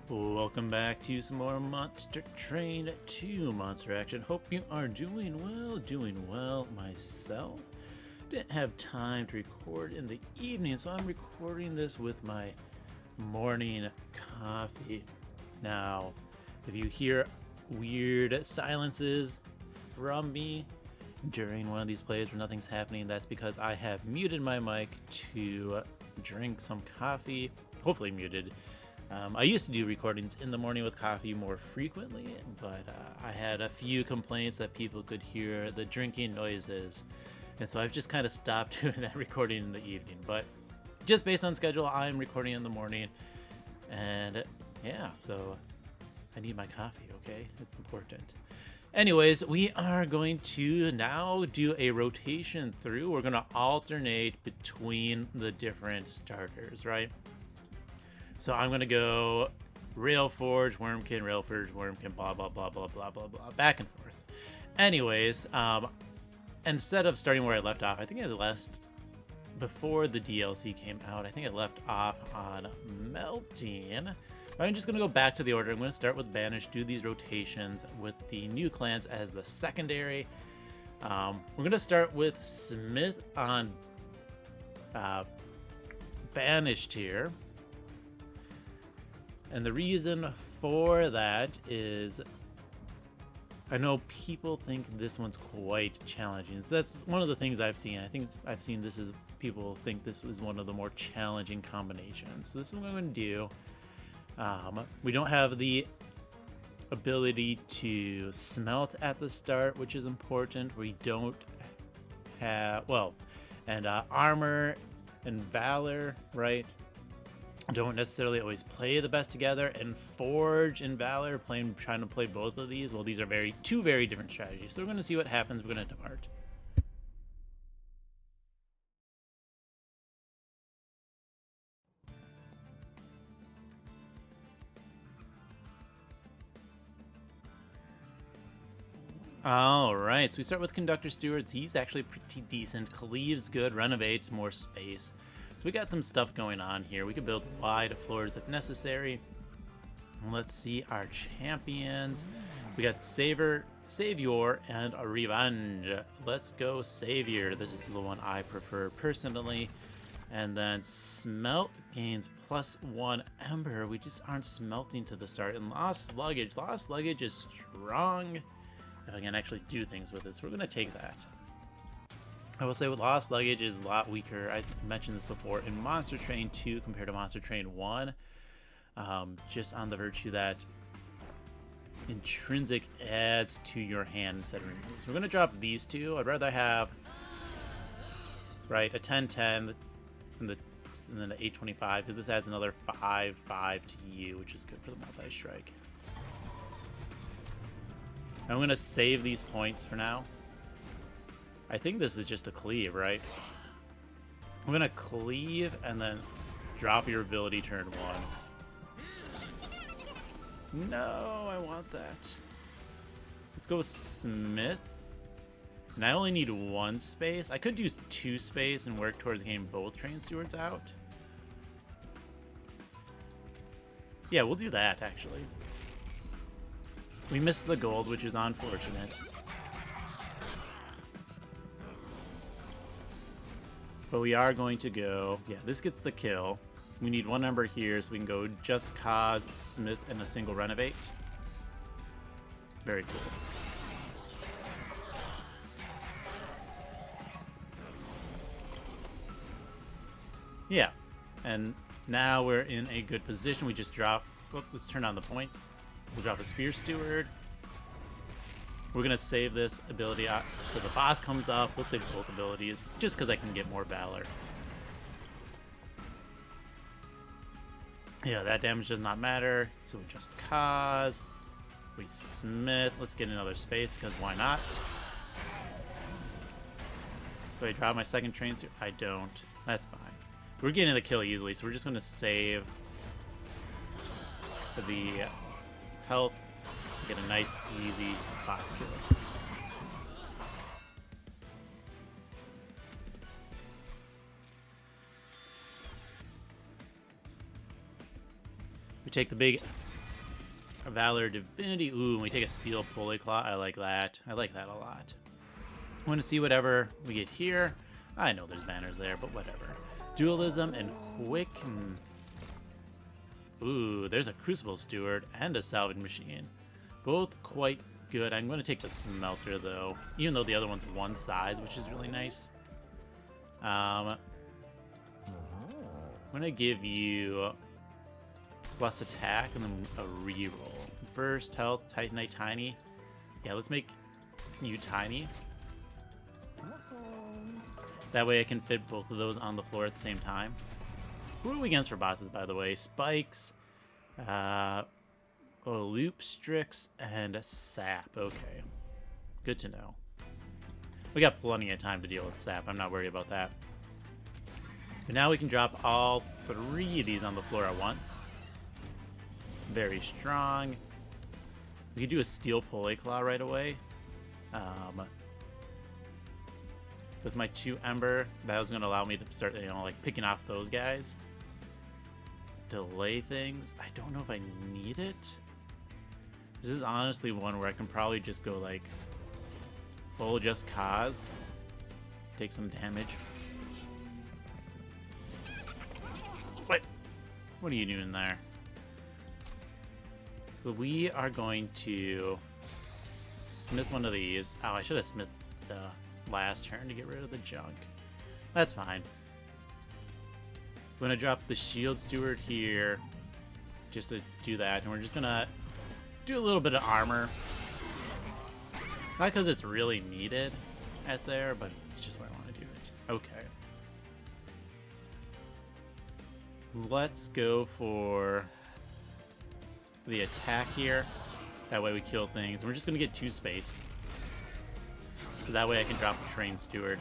Welcome back to some more Monster Train 2 Monster Action. Hope you are doing well myself. Didn't have time to record in the evening, so I'm recording this with my morning coffee. Now, if you hear weird silences from me during one of these plays where nothing's happening, that's because I have muted my mic to drink some coffee, hopefully muted. I used to do recordings in the morning with coffee more frequently, but I had a few complaints that people could hear the drinking noises, and so I've just kind of stopped doing that recording in the evening. But just based on schedule, I'm recording in the morning, and yeah, so I need my coffee, okay? It's important. Anyways, we are going to now do a rotation through. We're going to alternate between the different starters, right? So I'm going to go Railforged, Wormkin, Railforged, Wormkin, blah, blah, blah, blah, blah, blah, blah, back and forth. Anyways, instead of starting where I left off, I think before the DLC came out, I think I left off on Melting. I'm just going to go back to the order. I'm going to start with Banished, do these rotations with the new clans as the secondary. We're going to start with Smith on Banished here. And the reason for that is I know people think this one's quite challenging. So that's one of the things I've seen. I've seen this is people think this was one of the more challenging combinations. So this is what I'm going to do. We don't have the ability to smelt at the start, which is important. We don't have, armor and valor, right? Don't necessarily always play the best together, and Forge and Valor trying to play both of these, well, these are two very different strategies. So we're going to see what happens. We're going to depart. Alright, so we start with Conductor Stewards. He's actually pretty decent. Cleaves good, renovates more space. So we got some stuff going on here. We could build wide floors if necessary. Let's see our champions. We got Savior, and a Revenge. Let's go Savior. This is the one I prefer personally. And then Smelt gains +1 Ember. We just aren't smelting to the start. And Lost Luggage. Lost Luggage is strong. If I can actually do things with it. So we're going to take that. I will say with Lost Luggage is a lot weaker. I mentioned this before in Monster Train 2 compared to Monster Train 1. Just on the virtue that intrinsic adds to your hand instead of removes. So we're going to drop these two. I'd rather have, right, a 10-10 and then the 825 because this adds another 5-5 to you, which is good for the multi-strike. I'm going to save these points for now. I think this is just a cleave, right? I'm going to cleave and then drop your ability turn 1. No, I want that. Let's go Smith. And I only need 1 space. I could use 2 space and work towards getting both train stewards out. Yeah, we'll do that, actually. We missed the gold, which is unfortunate. But we are going to go... Yeah, this gets the kill. We need 1 number here, so we can go just Cause, Smith, and a single Renovate. Very cool. Yeah, and now we're in a good position. We just drop... Oh, let's turn on the points. We'll drop a Spear Steward. We're going to save this ability out till the boss comes up. Let's save both abilities, just because I can get more Valor. Yeah, that damage does not matter. So we just Cause. We Smith. Let's get another space, because why not? Do I drop my second train? I don't. That's fine. We're getting the kill easily, so we're just going to save the health. Get a nice, easy boss kill. We take the big Valor Divinity. Ooh, we take a Steel Pulley Claw. I like that. I like that a lot. I want to see whatever we get here. I know there's banners there, but whatever. Dualism and Quick. Ooh, there's a Crucible Steward and a Salvage Machine. Both quite good. I'm going to take the Smelter, though, even though the other one's one size, which is really nice. I'm going to give you plus attack and then a reroll. Burst, health, Titanite, Tiny. Yeah, let's make you Tiny. That way I can fit both of those on the floor at the same time. Who are we against for bosses, by the way? Spikes, Loop, Strix, and Sap. Okay. Good to know. We got plenty of time to deal with Sap. I'm not worried about that. But now we can drop all 3 of these on the floor at once. Very strong. We could do a Steel Pulley Claw right away. With my 2 Ember, that was going to allow me to start, like picking off those guys. Delay things. I don't know if I need it. This is honestly one where I can probably just go like full Just Cause. Take some damage. What are you doing there? But we are going to smith one of these. Oh, I should have smith the last turn to get rid of the junk. That's fine. I'm going to drop the Shield Steward here just to do that. And we're just going to do a little bit of armor. Not because it's really needed at there, but it's just where I want to do it. Okay. Let's go for the attack here. That way we kill things. We're just going to get 2 space. So that way I can drop the Train Steward.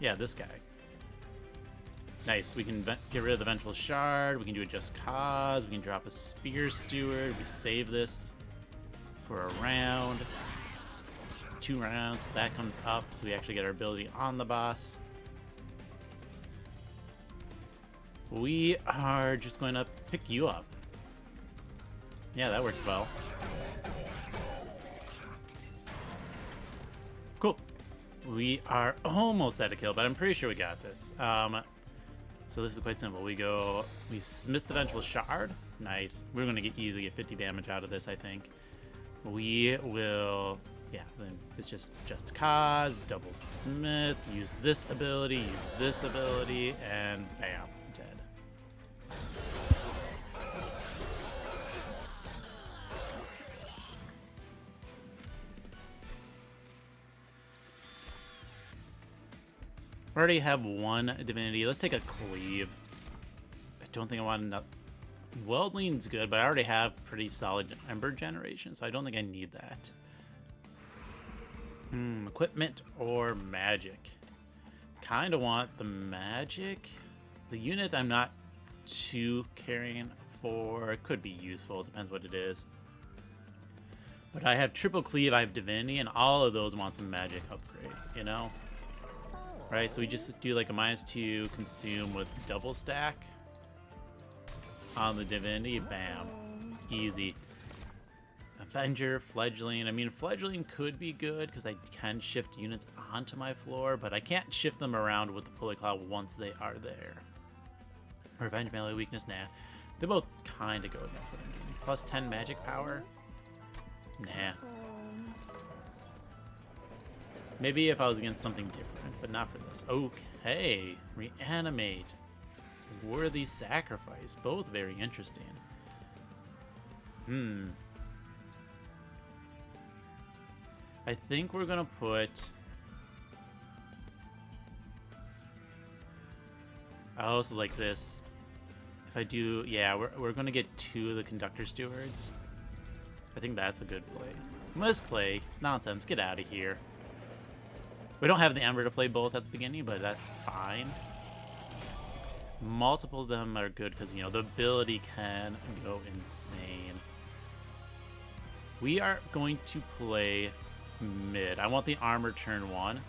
Yeah, this guy. Nice. We can get rid of the Vengeful Shard. We can do a Just Cause. We can drop a Spear Steward. We save this for a round. 2 rounds. That comes up, so we actually get our ability on the boss. We are just going to pick you up. Yeah, that works well. Cool. We are almost at a kill, but I'm pretty sure we got this. So this is quite simple. We smith the Vengeful Shard. Nice. We're going to easily get 50 damage out of this, I think. We will... Yeah, then it's just Cause, double smith, use this ability, and bam. We already have 1 divinity. Let's take a cleave. I don't think I want enough. Weldling's good, but I already have pretty solid ember generation, so I don't think I need that. Equipment or magic? Kind of want the magic. The unit I'm not too caring for. It could be useful. Depends what it is. But I have triple cleave, I have divinity, and all of those want some magic upgrades, you know? Right, so we just do like a -2 consume with double stack on the divinity. Bam. Easy. Avenger, Fledgling. I mean, Fledgling could be good because I can shift units onto my floor, but I can't shift them around with the Pulley Claw once they are there. Revenge melee weakness, nah. They both kind of go against what I'm doing. Plus 10 magic power? Nah. Maybe if I was against something different, but not for this. Okay. Reanimate. Worthy sacrifice. Both very interesting. I think we're gonna put... Oh, so like this. If I do... Yeah, we're gonna get 2 of the Conductor Stewards. I think that's a good play. Misplay. Nonsense. Get out of here. We don't have the Ember to play both at the beginning, but that's fine. Multiple of them are good because, you know, the ability can go insane. We are going to play mid. I want the armor turn 1.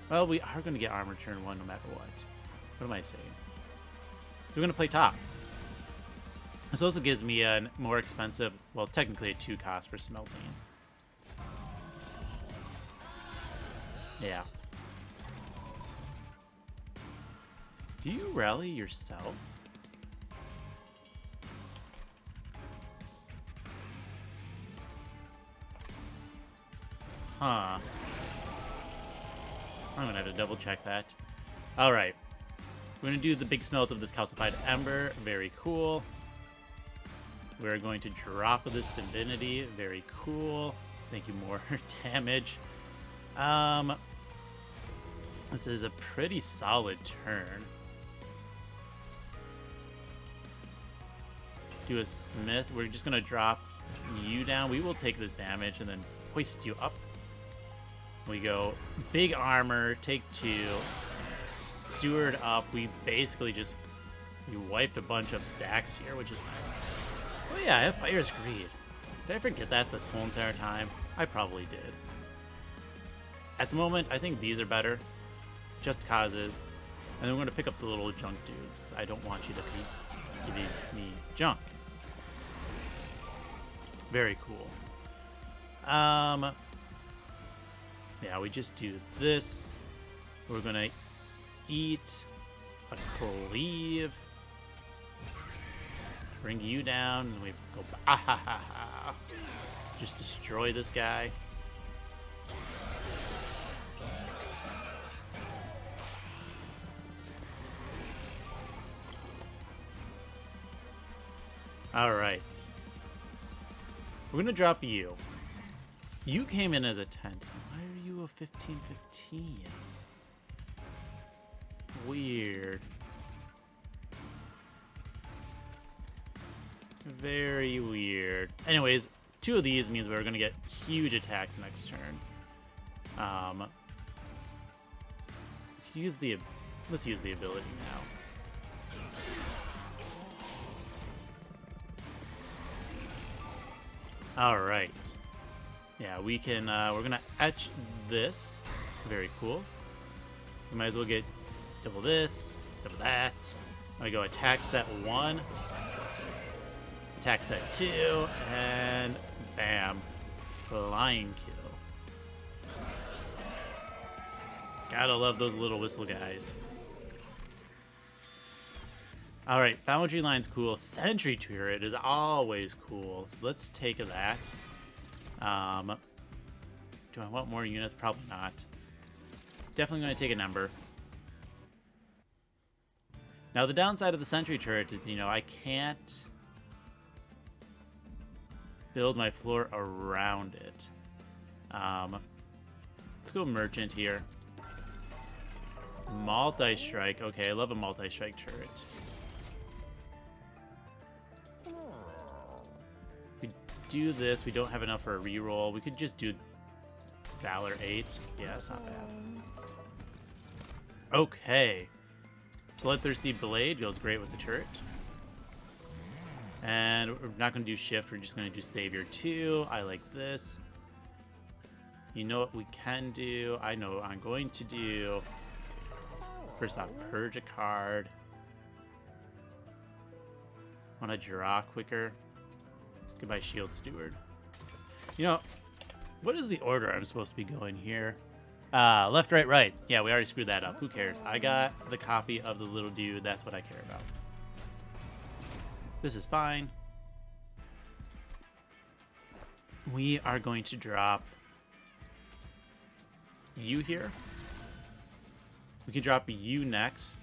Well, we are going to get armor turn 1 no matter what. What am I saying? So we're going to play top. This also gives me a more expensive, well, technically a 2 cost for smelting. Yeah. Do you rally yourself? Huh. I'm gonna have to double check that. Alright. We're gonna do the big smelt of this calcified ember. Very cool. We're going to drop this divinity. Very cool. Thank you, more damage. This is a pretty solid turn. Do a smith. We're just gonna drop you down. We will take this damage and then hoist you up. We go big armor, take 2, steward up. We basically just wiped a bunch of stacks here, which is nice. Oh yeah, I have Fire's Greed. Did I forget that this whole entire time? I probably did. At the moment, I think these are better. Just causes. And then we're going to pick up the little junk dudes, because I don't want you to be giving me junk. Very cool. Yeah, we just do this. We're gonna eat a cleave. Bring you down, and we go. Ah, ha, ha, ha. Just destroy this guy. All right. We're gonna drop you. You came in as a 10. Why are you a 15-15? Weird. Very weird. Anyways, 2 of these means we're gonna get huge attacks next turn. We could use the. Let's use the ability now. All right. Yeah, we can. We're gonna etch this. Very cool. We might as well get double this, double that. I go attack set 1, attack set 2, and bam, flying kill. Gotta love those little whistle guys. All right, Foundry Line's cool. Sentry turret is always cool. So let's take that. Do I want more units? Probably not. Definitely going to take a number. Now, the downside of the Sentry turret is, you know, I can't build my floor around it. Let's go Merchant here. Multi-strike. Okay, I love a multi-strike turret. We do this. We don't have enough for a reroll. We could just do Valor 8. Yeah, it's not bad. Okay. Bloodthirsty Blade goes great with the turret. And we're not going to do Shift. We're just going to do Savior 2. I like this. You know what we can do? I know what I'm going to do. First off, Purge a card. Want to draw quicker. Goodbye, Shield Steward. You know, what is the order I'm supposed to be going here? Left, right, right. Yeah, we already screwed that up. Who cares? I got the copy of the little dude. That's what I care about. This is fine. We are going to drop you here. We can drop you next.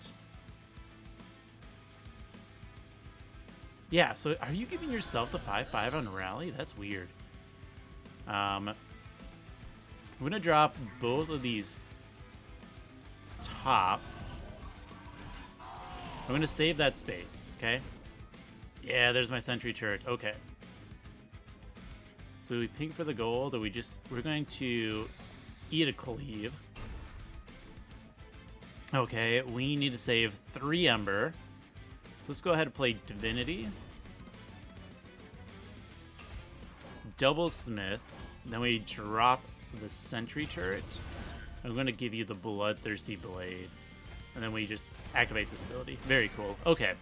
Yeah, so are you giving yourself the 5/5 on rally? That's weird. I'm gonna drop both of these top. I'm gonna save that space, okay? Yeah, there's my Sentry turret. Okay. So we ping for the gold, or we're going to eat a cleave. Okay, we need to save 3 Ember. So let's go ahead and play Divinity. Double Smith. Then we drop the Sentry turret. I'm going to give you the Bloodthirsty Blade. And then we just activate this ability. Very cool. Okay.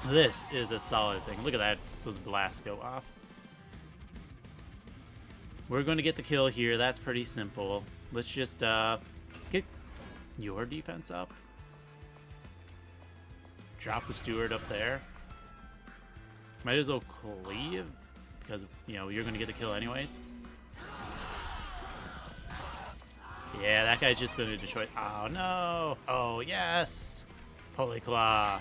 This is a solid thing. Look at that. Those blasts go off. We're going to get the kill here. That's pretty simple. Let's just get your defense up. Drop the steward up there. Might as well cleave, because, you know, you're going to get the kill anyways. Yeah, that guy's just going to destroy... Oh, no! Oh, yes! Polyclaw.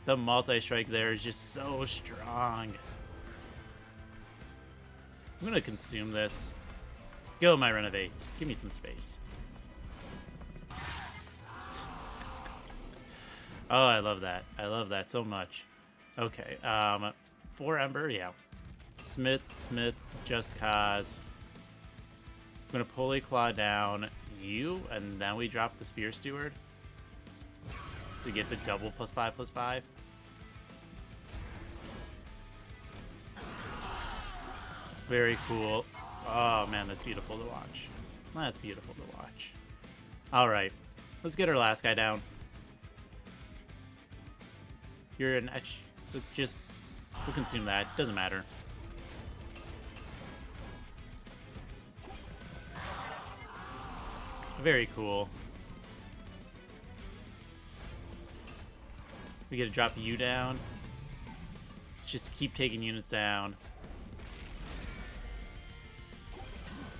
The multi-strike there is just so strong. I'm going to consume this. Go, my Renovate. Give me some space. Oh, I love that. I love that so much. Okay, 4 Ember, yeah. Smith, Just Cause. I'm gonna Polyclaw down you, and then we drop the Spear Steward to get the double +5/+5. Very cool. Oh man, that's beautiful to watch. That's beautiful to watch. All right, let's get our last guy down. You're an etch. Let's just... We'll consume that. Doesn't matter. Very cool. We get to drop you down. Just keep taking units down.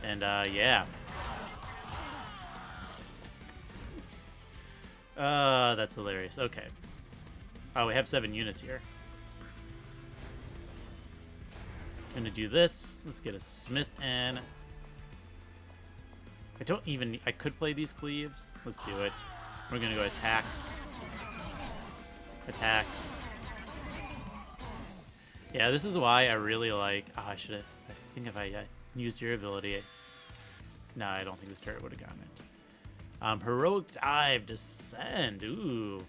And, yeah. That's hilarious. Okay. Oh, we have 7 units here. Gonna do this. Let's get a Smith in. I could play these cleaves. Let's do it. We're gonna go attacks. Attacks. Yeah, this is why I really like... Oh, I think if I used your ability... No, I don't think this turret would have gotten it. Heroic Dive, Descend. Ooh.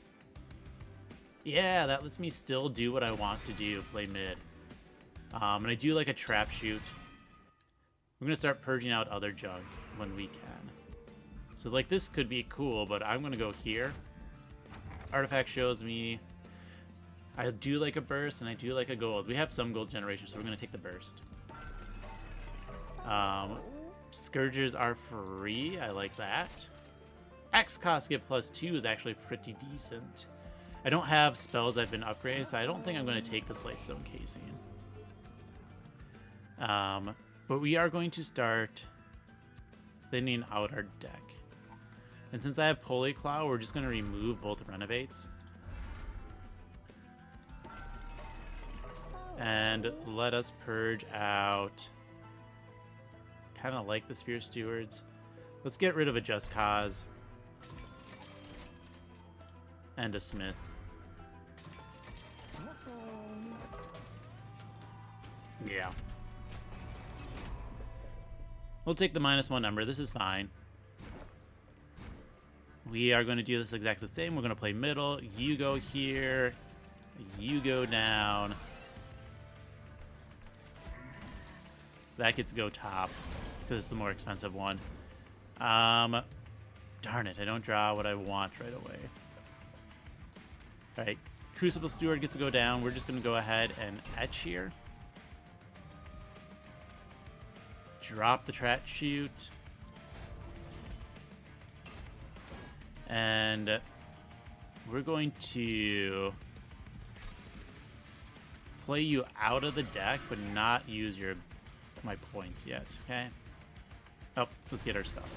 Yeah, that lets me still do what I want to do, play mid. And I do like a trap shoot. We're going to start purging out other junk when we can. So, like, this could be cool, but I'm going to go here. Artifact shows me... I do like a burst, and I do like a gold. We have some gold generation, so we're going to take the burst. Scourgers are free. I like that. X cost get +2 is actually pretty decent. I don't have spells I've been upgrading, so I don't think I'm going to take the Slightstone Casing. But we are going to start thinning out our deck. And since I have Polyclaw, we're just going to remove both Renovates. And let us purge out... Kind of like the Spear Stewards. Let's get rid of a Just Cause. And a Smith. Yeah. We'll take the -1 number. This is fine. We are going to do this exactly the same. We're going to play middle. You go here. You go down. That gets to go top, because it's the more expensive one. Darn it, I don't draw what I want right away. Alright, Crucible Steward gets to go down. We're just going to go ahead and etch here. Drop the Trap Shoot. And we're going to play you out of the deck, but not use my points yet, okay? Oh, let's get our stuff.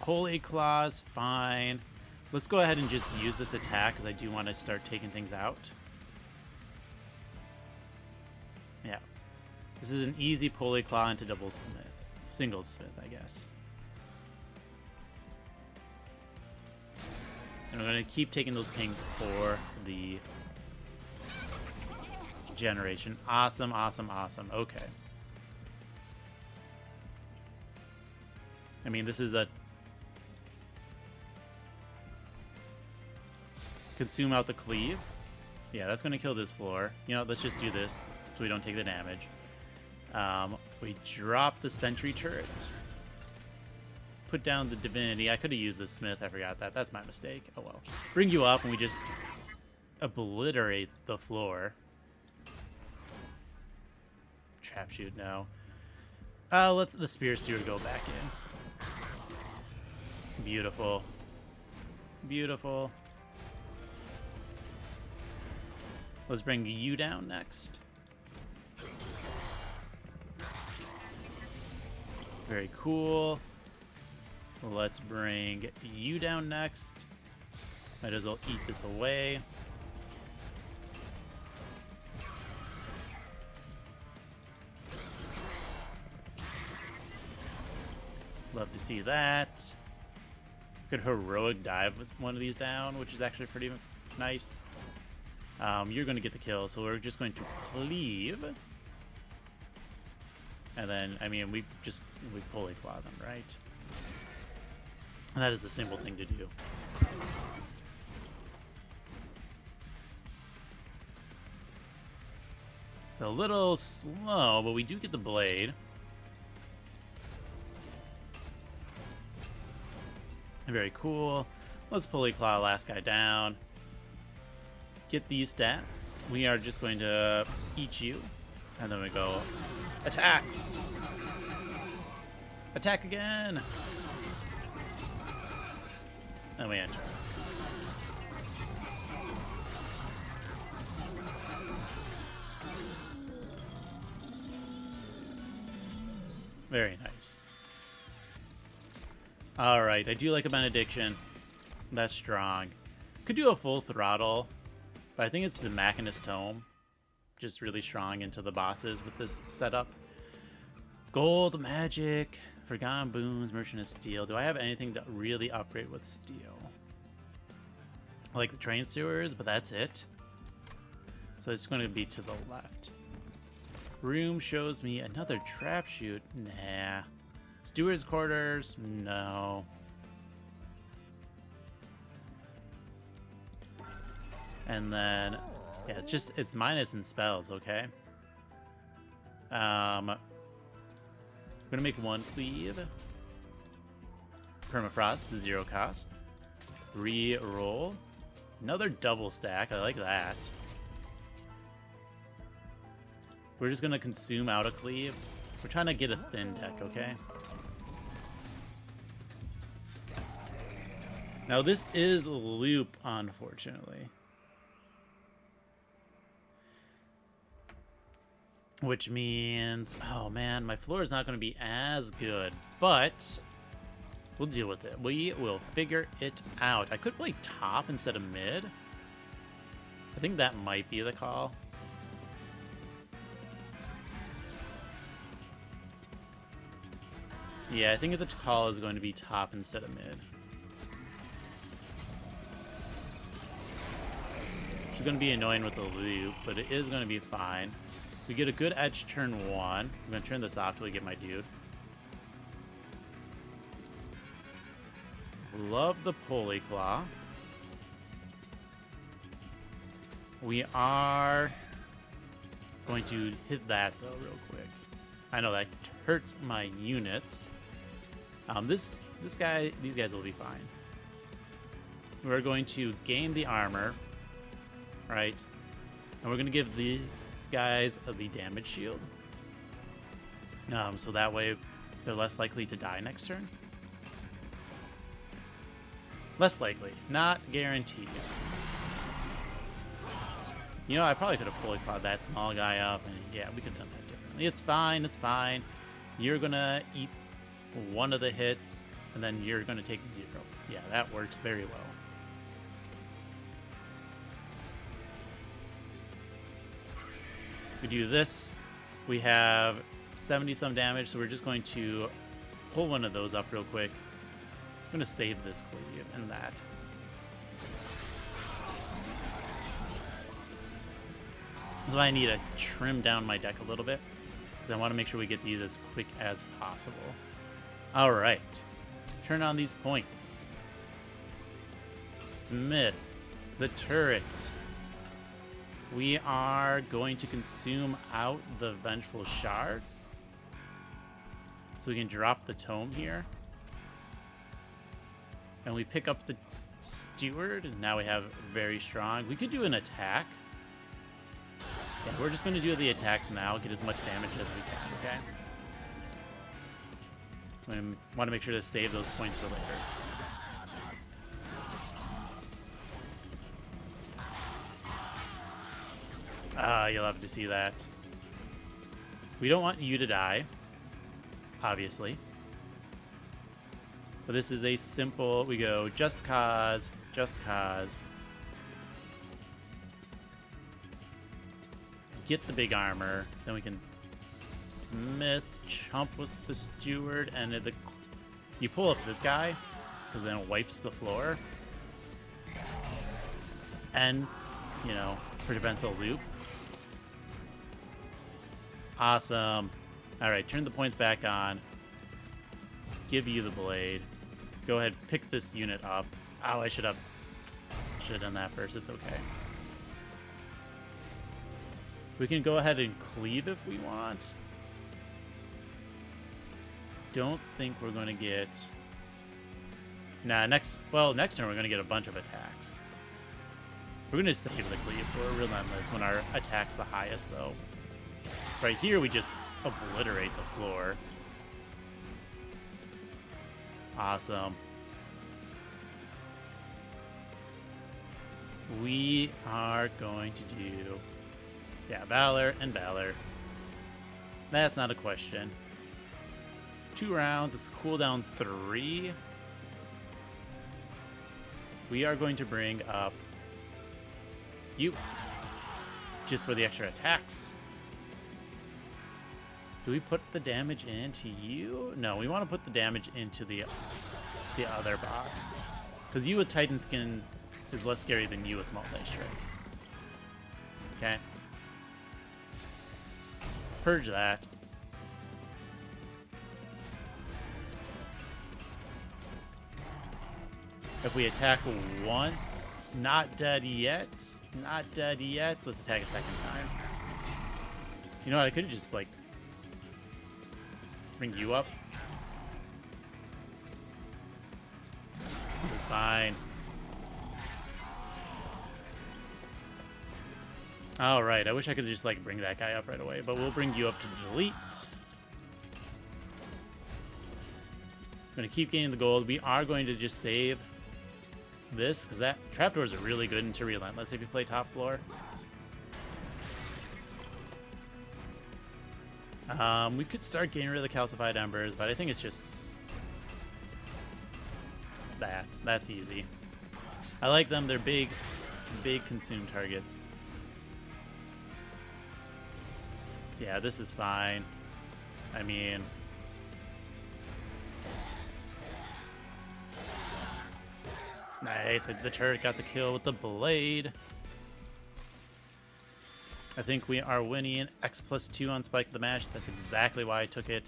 Polyclaw's fine. Let's go ahead and just use this attack, because I do want to start taking things out. Yeah. This is an easy Polyclaw into double Smith. Single Smith, I guess. And we're going to keep taking those pings for the generation. Awesome, awesome, awesome. Okay. I mean, this is a... Consume out the cleave. Yeah, that's going to kill this floor. You know, let's just do this so we don't take the damage. We drop the Sentry turret. put down the divinity. I could have used the smith. I forgot that. That's my mistake. Oh well. Bring you up and we just obliterate the floor. Trap shoot now. Let the spear steward go back in. Beautiful. Beautiful. Let's bring you down next. Very cool. Let's bring you down next. Might as well eat this away. Love to see that. Good heroic dive with one of these down, which is actually pretty nice. You're going to get the kill, so we're just going to cleave. And then, I mean, we fully claw them, right? And that is the simple thing to do. It's a little slow, but we do get the blade. Very cool. Let's pulley claw last guy down. Get these stats. We are just going to eat you. And then we go attacks. Attack again. And we enter. Very nice. Alright, I do like a benediction. That's strong. Could do a full throttle, but I think it's the Machinist Tome. Just really strong into the bosses with this setup. Gold, magic, forgotten boons, merchant of steel. Do I have anything to really upgrade with steel? I like the train stewards, but that's it. So it's going to be to the left. Room shows me another trap shoot. Nah. Steward's quarters? No. And then, yeah, it's minus in spells, okay? I'm gonna make one cleave. Permafrost to 0 cost. Re-roll. Another double stack, I like that. We're just gonna consume out a cleave. We're trying to get a thin deck, okay? Now this is loop, unfortunately. Which means, oh man, my floor is not going to be as good, but we'll deal with it. We will figure it out. I could play top instead of mid. I think that might be the call. Yeah, I think the call is going to be top instead of mid. It's going to be annoying with the loop, but it is going to be fine. We get a good edge turn 1. I'm going to turn this off till we get my dude. Love the pulley claw. We are going to hit that, though, real quick. I know that hurts my units. These guys will be fine. We're going to gain the armor, right? And we're going to give these guys the damage shield. So that way they're less likely to die next turn. Less likely, not guaranteed. You know, I probably could have fully clawed that small guy up, and yeah, we could have done that differently. It's fine, it's fine. You're gonna eat one of the hits, and then you're gonna take 0. Yeah, that works very well. We do this, we have 70 some damage, so we're just going to pull one of those up real quick. I'm going to save this cleave and that. So I need to trim down my deck a little bit, because I want to make sure we get these as quick as possible. Alright, turn on these points. Smith, the turret. We are going to consume out the Vengeful Shard. So we can drop the tome here. And we pick up the steward, and now we have very strong. We could do an attack. Yeah, we're just going to do the attacks now, get as much damage as we can, okay? We want to make sure to save those points for later. You'll have to see that. We don't want you to die, obviously. But this is a simple, we go just cause, just cause. Get the big armor, then we can smith, chump with the steward, and you pull up this guy, because then it wipes the floor. And, you know, prevents a loop. Awesome. Alright, turn the points back on. Give you the blade. Go ahead, pick this unit up. Oh, I should have done that first. It's okay. We can go ahead and cleave if we want. Don't think we're going to get... Nah, next turn we're going to get a bunch of attacks. We're going to save the cleave. We're relentless when our attack's the highest, though. Right here, we just obliterate the floor. Awesome. We are going to do... Yeah, Valor and Valor. That's not a question. 2 rounds. It's cooldown 3. We are going to bring up you. Just for the extra attacks. Do we put the damage into you? No, we want to put the damage into the other boss. Because you with Titan Skin is less scary than you with Multi-Strike. Okay. Purge that. If we attack once, not dead yet. Not dead yet. Let's attack a second time. You know what? I could have just, like, bring you up. It's fine. Alright, I wish I could just, like, bring that guy up right away, but we'll bring you up to delete. I'm going to keep gaining the gold. We are going to just save this, because that trapdoors are really good into Relentless if you play top floor. We could start getting rid of the calcified embers, but I think it's just that. That's easy. I like them. They're big consume targets. Yeah, this is fine. I mean... Nice. The turret got the kill with the blade. I think we are winning. X+2 on Spike the Mash. That's exactly why I took it.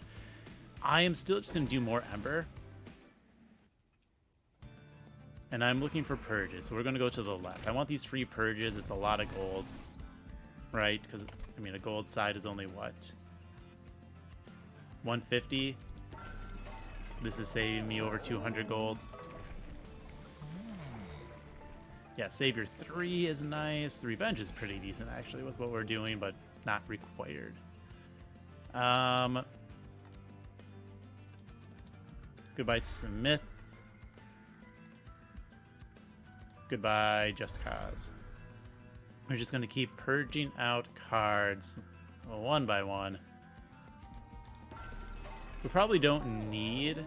I am still just going to do more Ember. And I'm looking for purges. So we're going to go to the left. I want these free purges. It's a lot of gold. Right? Because, I mean, a gold side is only what? 150? This is saving me over 200 gold. Yeah, Savior 3 is nice. The Revenge is pretty decent, actually, with what we're doing, but not required. Goodbye, Smith. Goodbye, Just Cause. We're just going to keep purging out cards one by one. We probably don't need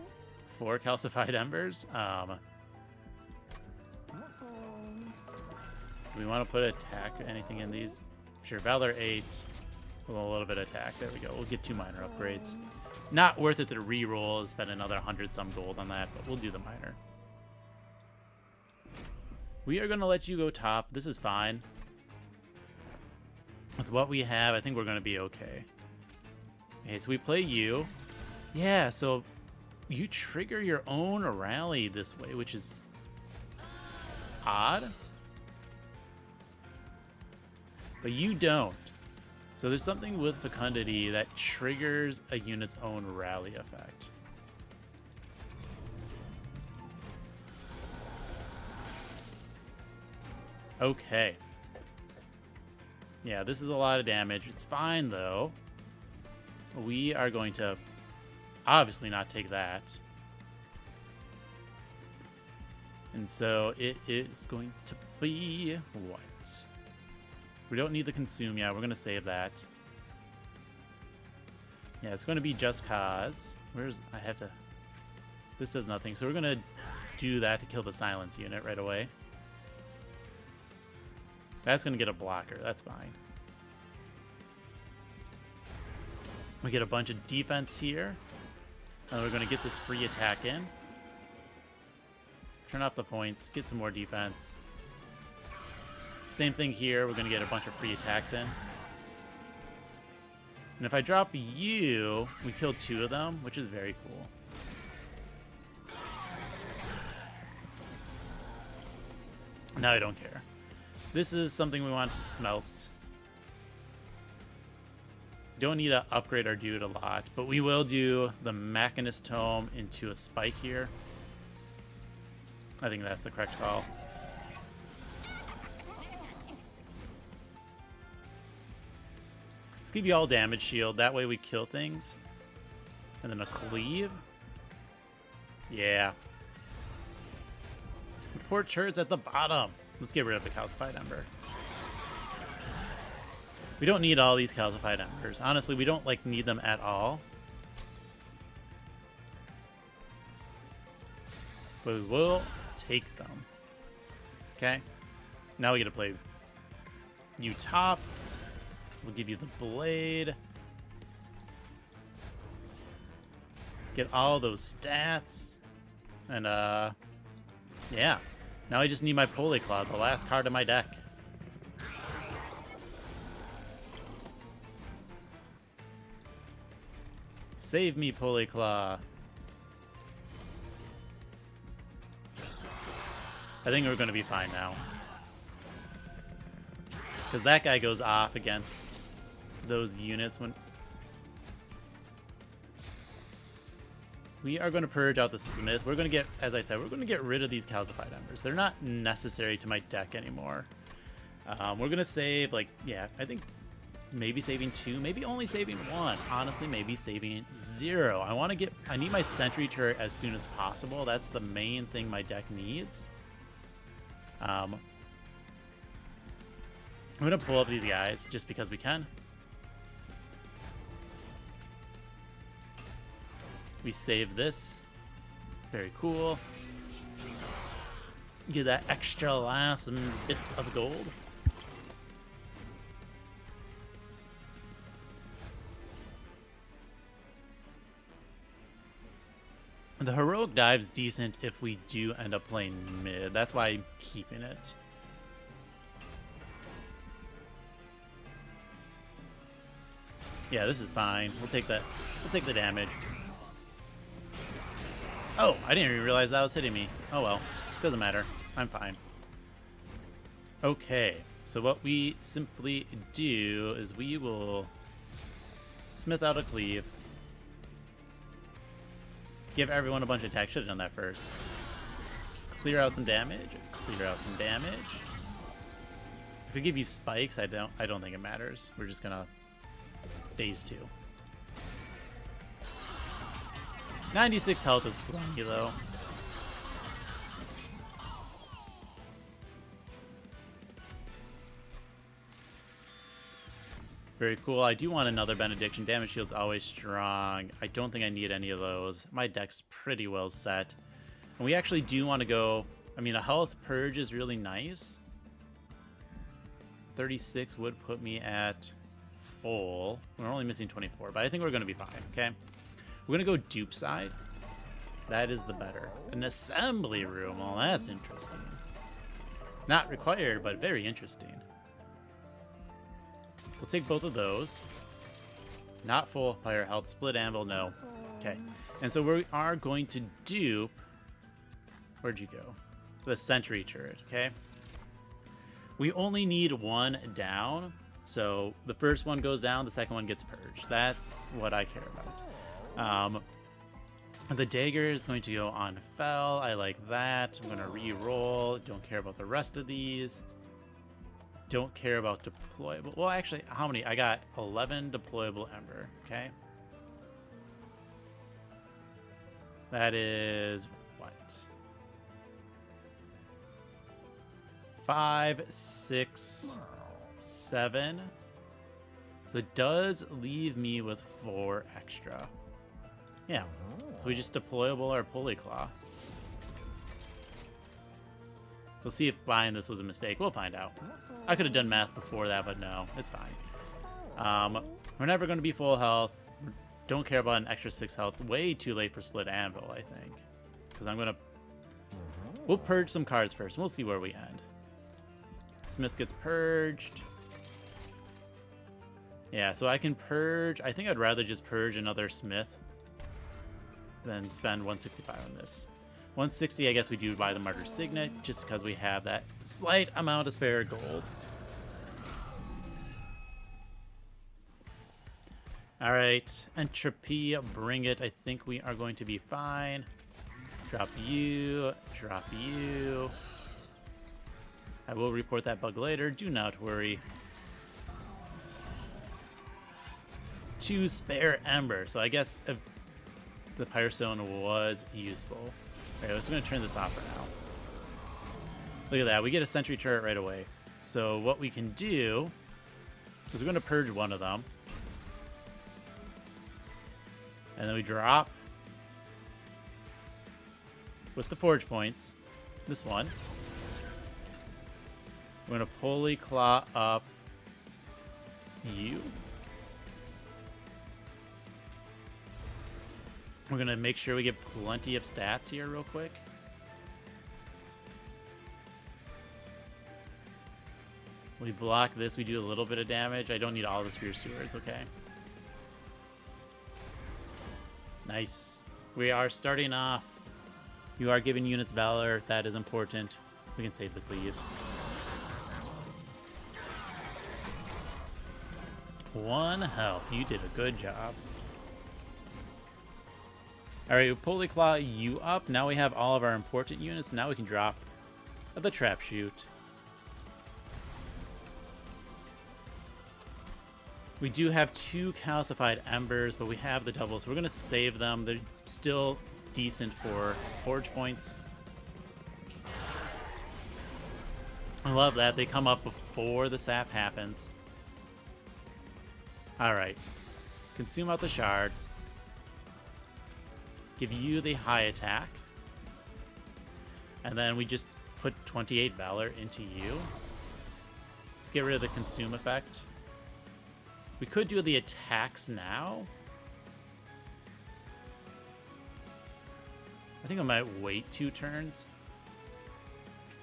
4 calcified embers. Do we want to put attack or anything in these? Sure, Valor 8. A little bit of attack. There we go. We'll get 2 minor upgrades. Not worth it to re-roll and spend another 100-some gold on that, but we'll do the minor. We are going to let you go top. This is fine. With what we have, I think we're going to be okay. Okay, so we play you. Yeah, so you trigger your own rally this way, which is odd. But you don't. So there's something with Fecundity that triggers a unit's own rally effect. Okay. Yeah, this is a lot of damage. It's fine, though. We are going to obviously not take that. And so it is going to be what? We don't need the consume yet. We're going to save that. Yeah, it's going to be just cause. I have to... This does nothing. So we're going to do that to kill the silence unit right away. That's going to get a blocker. That's fine. We get a bunch of defense here. And we're going to get this free attack in. Turn off the points. Get some more defense. Same thing here. We're going to get a bunch of free attacks in. And if I drop you, we kill 2 of them, which is very cool. Now I don't care. This is something we want to smelt. Don't need to upgrade our dude a lot, but we will do the Machinist Tome into a spike here. I think that's the correct call. Let's give you all damage shield. That way we kill things. And then a cleave. Yeah. The poor turret's at the bottom. Let's get rid of the calcified ember. We don't need all these calcified embers. Honestly, we don't need them at all. But we will take them. Okay. Now we get to play you top. We'll give you the blade. Get all those stats. And yeah. Now I just need my Polyclaw, the last card in my deck. Save me, Polyclaw. I think we're going to be fine now. Because that guy goes off against those units when... We are going to purge out the Smith. We're going to get, as I said, we're going to get rid of these calcified embers. They're not necessary to my deck anymore. We're going to save, yeah, I think maybe saving 2, maybe only saving 1. Honestly, maybe saving 0. I need my Sentry turret as soon as possible. That's the main thing my deck needs. I'm going to pull up these guys just because we can. We save this. Very cool. Get that extra last bit of gold. The heroic dive's decent if we do end up playing mid. That's why I'm keeping it. Yeah, this is fine. We'll take that. We'll take the damage. Oh, I didn't even realize that was hitting me. Oh well, doesn't matter. I'm fine. Okay, so what we simply do is we will smith out a cleave. Give everyone a bunch of attack. Should have done that first. Clear out some damage. Clear out some damage. If we give you spikes, I don't think it matters. We're just gonna daze 2. 96 health is plenty though. Very cool. I do want another benediction. Damage shield's always strong. I don't think I need any of those. My deck's pretty well set. And we actually do want to go... I mean, a health purge is really nice. 36 would put me at full. We're only missing 24, but I think we're going to be fine, okay? We're going to go dupe side. That is the better. An assembly room. Well, that's interesting. Not required, but very interesting. We'll take both of those. Not full fire health. Split anvil, no. Okay. And so we are going to dupe... Where'd you go? The Sentry turret, okay? We only need 1 down. So the first one goes down, the second one gets purged. That's what I care about. The dagger is going to go on Fel. I like that. I'm going to re-roll. Don't care about the rest of these. don't care about deployable. Well, actually, how many? I got 11 deployable ember. Okay. That is what? 5, 6, 7. So it does leave me with 4 extra. Yeah. So we just deployable our pulley claw. We'll see if buying this was a mistake. We'll find out. I could have done math before that, but no, it's fine. We're never going to be full health. Don't care about an extra 6 health. Way too late for split anvil, I think. Because I'm going to... We'll purge some cards first, and we'll see where we end. Smith gets purged. Yeah, so I can purge... I think I'd rather just purge another Smith than spend 165 on this. 160, I guess we do buy the Martyr Signet, just because we have that slight amount of spare gold. Alright, Entropy, bring it. I think we are going to be fine. Drop you, drop you. I will report that bug later, do not worry. 2 spare ember, so I guess if the Pyrostone was useful. Alright, I'm just going to turn this off for now. Look at that, we get a Sentry turret right away. So what we can do is we're going to purge one of them. And then we drop with the Forge points this one. We're going to pulley claw up you. We're going to make sure we get plenty of stats here real quick. We block this. We do a little bit of damage. I don't need all the Spear Stewards. Okay. Nice. We are starting off. You are giving units Valor. That is important. We can save the Cleaves. 1 health. You did a good job. Alright, we pulley claw you up. Now we have all of our important units. Now we can drop the trap shoot. We do have 2 calcified embers, but we have the double, so we're going to save them. They're still decent for forge points. I love that. They come up before the sap happens. Alright. Consume out the shard. Give you the high attack. And then we just put 28 Valor into you. Let's get rid of the consume effect. We could do the attacks now. I think I might wait 2 turns.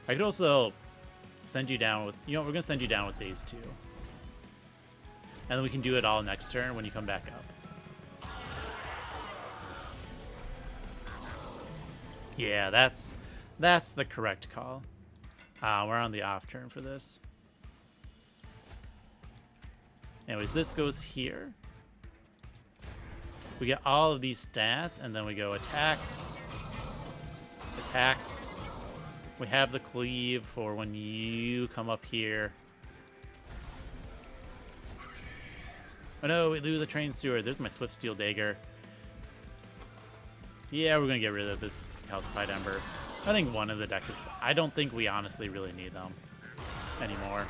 I could also send you down with... You know, we're going to send you down with these 2. And then we can do it all next turn when you come back up. Yeah, that's the correct call. We're on the off turn for this. Anyways, this goes here. We get all of these stats, and then we go attacks. Attacks. We have the cleave for when you come up here. Oh no, we lose a trained steward. There's my Swift Steel Dagger. Yeah, we're going to get rid of this calcified ember. I think one of the deck is... I don't think we honestly really need them anymore.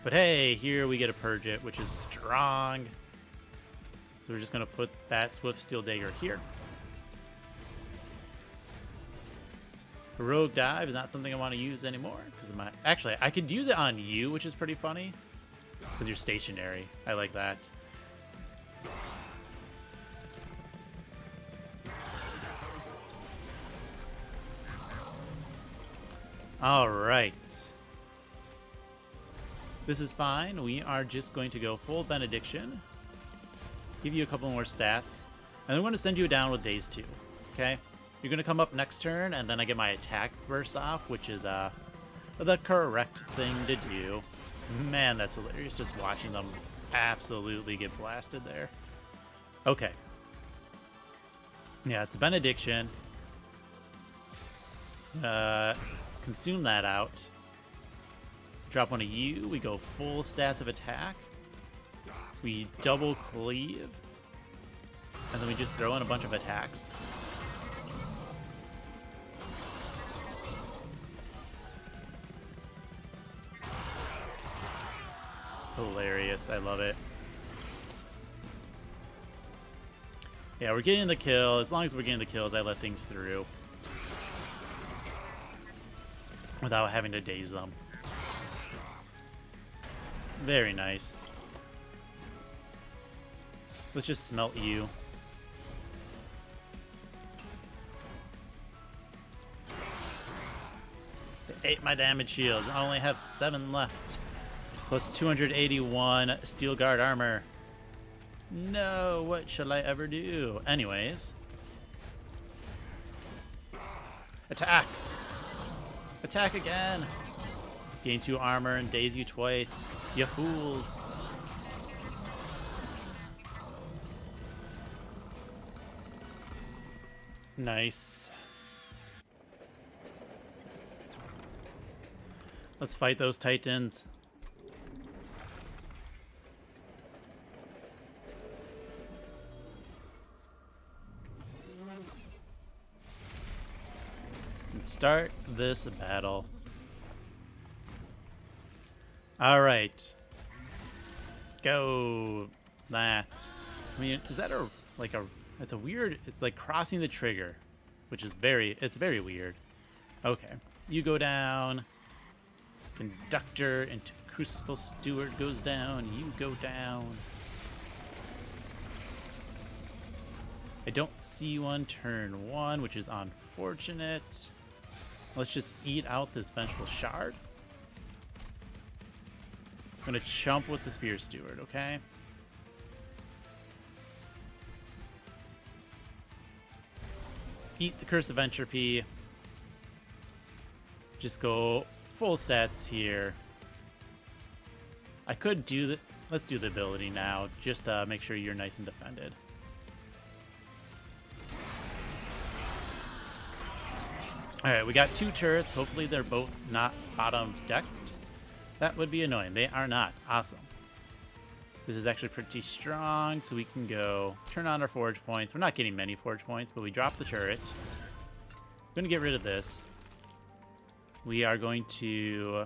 But hey, here we get to purge it, which is strong. So we're just going to put that Swift Steel Dagger here. Heroic Dive is not something I want to use anymore. Because of my... Actually, I could use it on you, which is pretty funny. Because you're stationary. I like that. Alright. This is fine. We are just going to go full Benediction. Give you a couple more stats. And I'm going to send you down with days 2. Okay? You're going to come up next turn, and then I get my attack burst off, which is the correct thing to do. Man, that's hilarious, just watching them absolutely get blasted there. Okay. Yeah, it's Benediction. consume that out. Drop one of you. We go full stats of attack. We double cleave. And then we just throw in a bunch of attacks. Hilarious. I love it. Yeah, we're getting the kill. As long as we're getting the kills, I let things through without having to daze them. Very nice. Let's just smelt you. They ate my damage shield. I only have 7 left. Plus 281 steel guard armor. No, what shall I ever do? Anyways. Attack! Attack again! Gain 2 armor and daze you twice. You fools. Nice. Let's fight those titans. And start this battle. All right. Go. That. I mean, is that it's a weird, it's like crossing the trigger, which is it's very weird. Okay. You go down. Conductor into Crucible Steward goes down. You go down. I don't see one turn 1, which is unfortunate. Let's just eat out this Vengeful Shard. I'm gonna chump with the Spear Steward, okay? Eat the Curse of Entropy. Just go full stats here. I could do the... Let's do the ability now, just to make sure you're nice and defended. Alright, we got 2 turrets. Hopefully they're both not bottom decked. That would be annoying. They are not. Awesome. This is actually pretty strong, so we can go turn on our forge points. We're not getting many forge points, but we drop the turret. I'm going to get rid of this. We are going to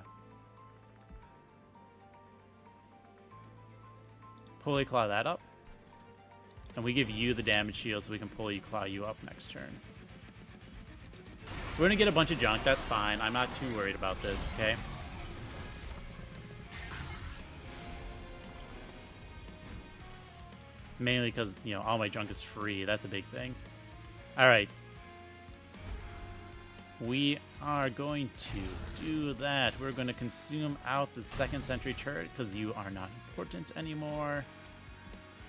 pulley claw that up. And we give you the damage shield so we can pulley claw you up next turn. We're going to get a bunch of junk. That's fine. I'm not too worried about this, okay? Mainly because, you know, all my junk is free. That's a big thing. All right. We are going to do that. We're going to consume out the 2nd Sentry turret because you are not important anymore.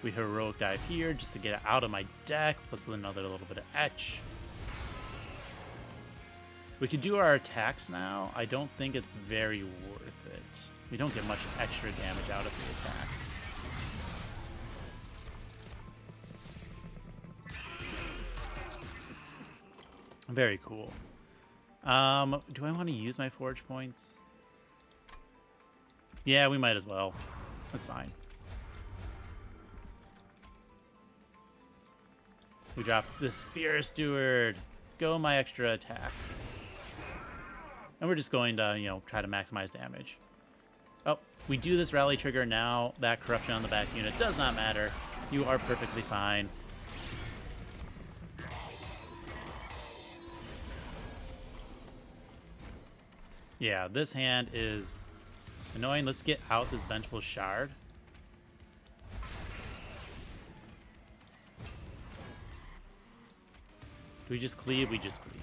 We heroic dive here just to get it out of my deck, plus another little bit of etch. We could do our attacks now. I don't think it's very worth it. We don't get much extra damage out of the attack. Very cool. Do I want to use my forge points? Yeah, we might as well. That's fine. We drop the Spear Steward. Go my extra attacks. And we're just going to, you know, try to maximize damage. Oh, we do this rally trigger now. That corruption on the back unit does not matter. You are perfectly fine. Yeah, this hand is annoying. Let's get out this Vengeful Shard. Do we just cleave? We just cleave.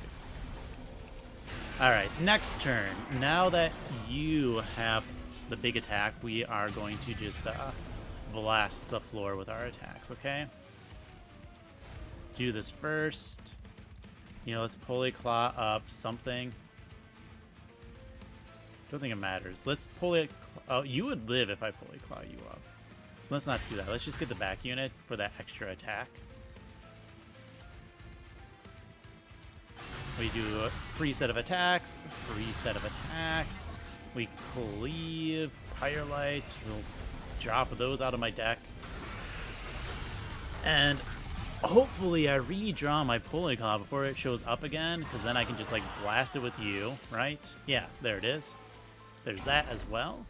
Alright, next turn. Now that you have the big attack, we are going to just blast the floor with our attacks, okay? Do this first. You know, let's pulley claw up something. Don't think it matters. Let's pulley... Oh, you would live if I pulley claw you up. So let's not do that. Let's just get the back unit for that extra attack. We do a free set of attacks, free set of attacks. We cleave, Firelight. We'll drop those out of my deck. And hopefully I redraw my pulling claw before it shows up again, because then I can just like blast it with you, right? Yeah, there it is. There's that as well.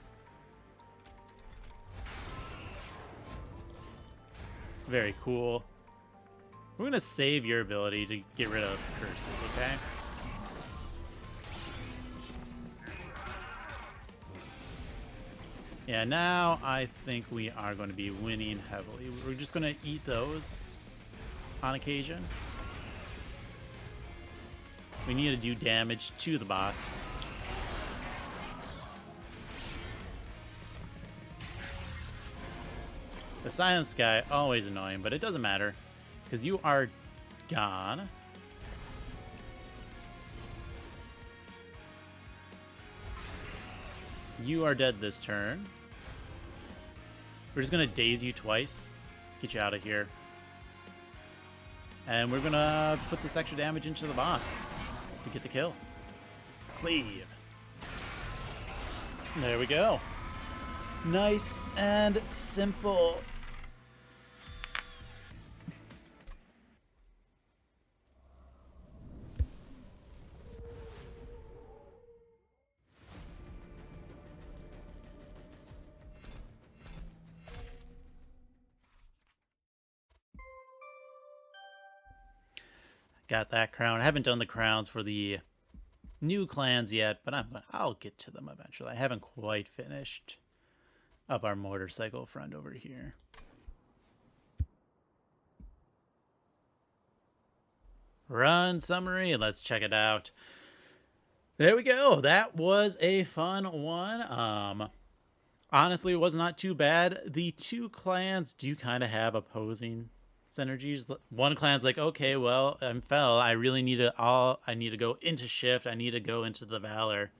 Very cool. We're going to save your ability to get rid of curses, okay? Yeah, now I think we are going to be winning heavily. We're just going to eat those on occasion. We need to do damage to the boss. The Silence guy, always annoying, but it doesn't matter, because you are gone. You are dead this turn. We're just going to daze you twice, get you out of here. And we're going to put this extra damage into the boss to get the kill. Cleave. There we go. Nice and simple. Got that crown. I haven't done the crowns for the new clans yet, but I'll get to them eventually. I haven't quite finished up our motorcycle friend over here. Run summary. Let's check it out. There we go. That was a fun one. Honestly, it was not too bad. The two clans do kind of have opposing synergies. One clan's like, okay, well, I'm Fel. I really need to I need to go into Shift. I need to go into the Valor.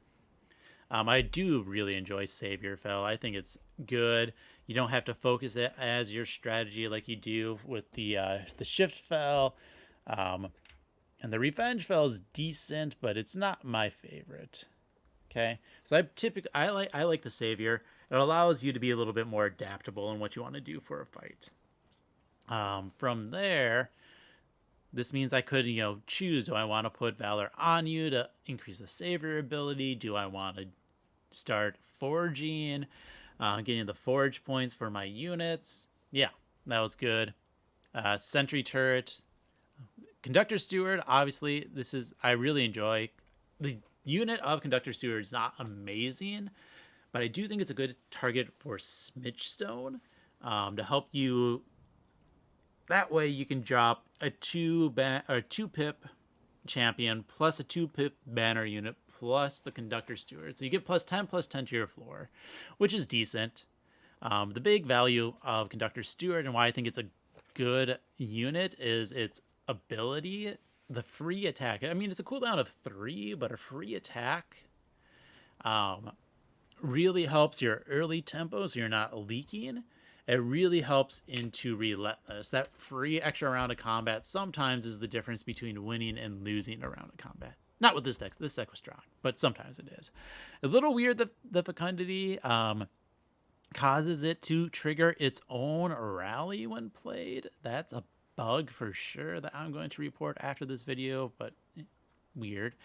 I do really enjoy Savior Fel. I think it's good. You don't have to focus it as your strategy like you do with the Shift Fel. And the Revenge Fel is decent, but it's not my favorite. Okay, so I like the Savior. It allows you to be a little bit more adaptable in what you want to do for a fight. From there, this means I could, choose. Do I want to put Valor on you to increase the Savior ability? Do I want to start forging, getting the forge points for my units? Yeah, that was good. Sentry turret, Conductor Steward. Obviously, I really enjoy the unit of Conductor Steward. Is not amazing, but I do think it's a good target for Smidgestone to help you. That way you can drop a 2-pip champion plus a 2-pip banner unit plus the Conductor Steward. So you get +10/+10 to your floor, which is decent. The big value of Conductor Steward and why I think it's a good unit is its ability, the free attack. I mean, it's a cooldown of 3, but a free attack really helps your early tempo so you're not leaking. It really helps into Relentless. That free extra round of combat sometimes is the difference between winning and losing a round of combat. Not with this deck. This deck was strong, but sometimes it is. A little weird that the Fecundity causes it to trigger its own rally when played. That's a bug for sure that I'm going to report after this video, but weird.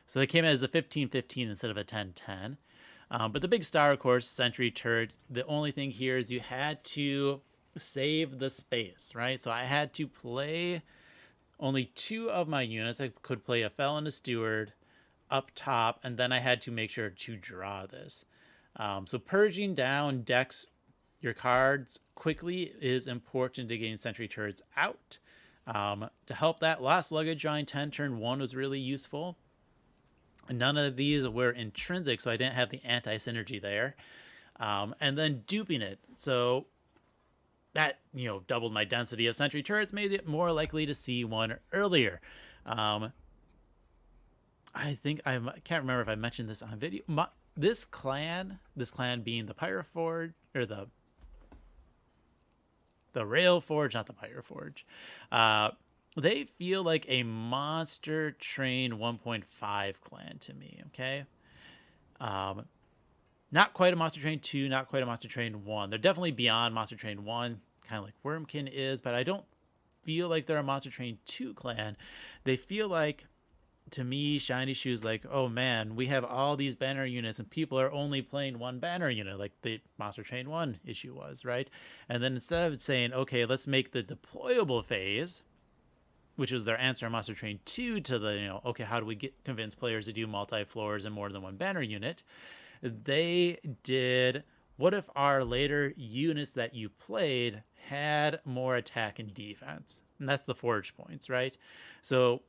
So they came as a 15/15 instead of a 10/10. But the big star, of course, Sentry turret. The only thing here is you had to save the space, right? So I had to play only 2 of my units. I could play a Fel and a Steward up top, and then I had to make sure to draw this. So purging down decks, your cards quickly is important to getting Sentry turrets out. To help that, Lost Luggage drawing 10 turn 1 was really useful. None of these were intrinsic, so I didn't have the anti-synergy there. And then duping it. So that, doubled my density of Sentry turrets, made it more likely to see one earlier. I think I can't remember if I mentioned this on video. This clan being the Pyroforge, or the Railforged, not the Pyroforge. they feel like a Monster Train 1.5 clan to me, okay? Not quite a Monster Train 2, not quite a Monster Train 1. They're definitely beyond Monster Train 1, kind of like Wormkin is, but I don't feel like they're a Monster Train 2 clan. They feel like, to me, Shiny Shoe's like, oh man, we have all these banner units and people are only playing one banner unit, like the Monster Train 1 issue was, right? And then instead of saying, okay, let's make the deployable phase, which was their answer in Monster Train 2 to the, okay, how do we convince players to do multi-floors and more than one banner unit? They did, what if our later units that you played had more attack and defense? And that's the forge points, right? So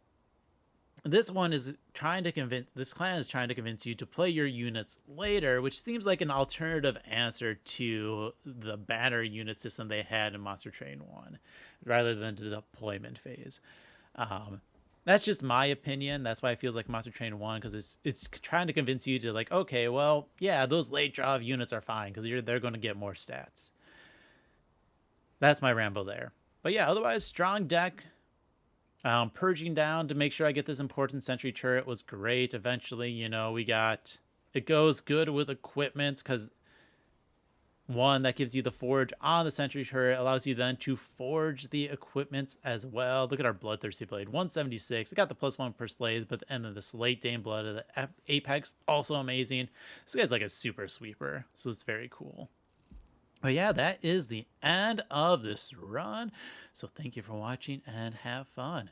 this clan is trying to convince you to play your units later, which seems like an alternative answer to the banner unit system they had in Monster Train 1, rather than the deployment phase. That's just my opinion. That's why it feels like Monster Train 1, because it's trying to convince you to, like, okay, well, yeah, those late draw units are fine because they're going to get more stats. That's my ramble there. But yeah, otherwise, strong deck. Purging down to make sure I get this important Sentry turret was great. Eventually, we got... It goes good with equipment because... One, that gives you the forge on the Sentry turret, allows you then to forge the equipments as well. Look at our Bloodthirsty Blade, 176. It got the +1 per slaves, but the end of this late Dane Blood of the Apex, also amazing. This guy's like a super sweeper, so it's very cool. But yeah, that is the end of this run. So thank you for watching and have fun.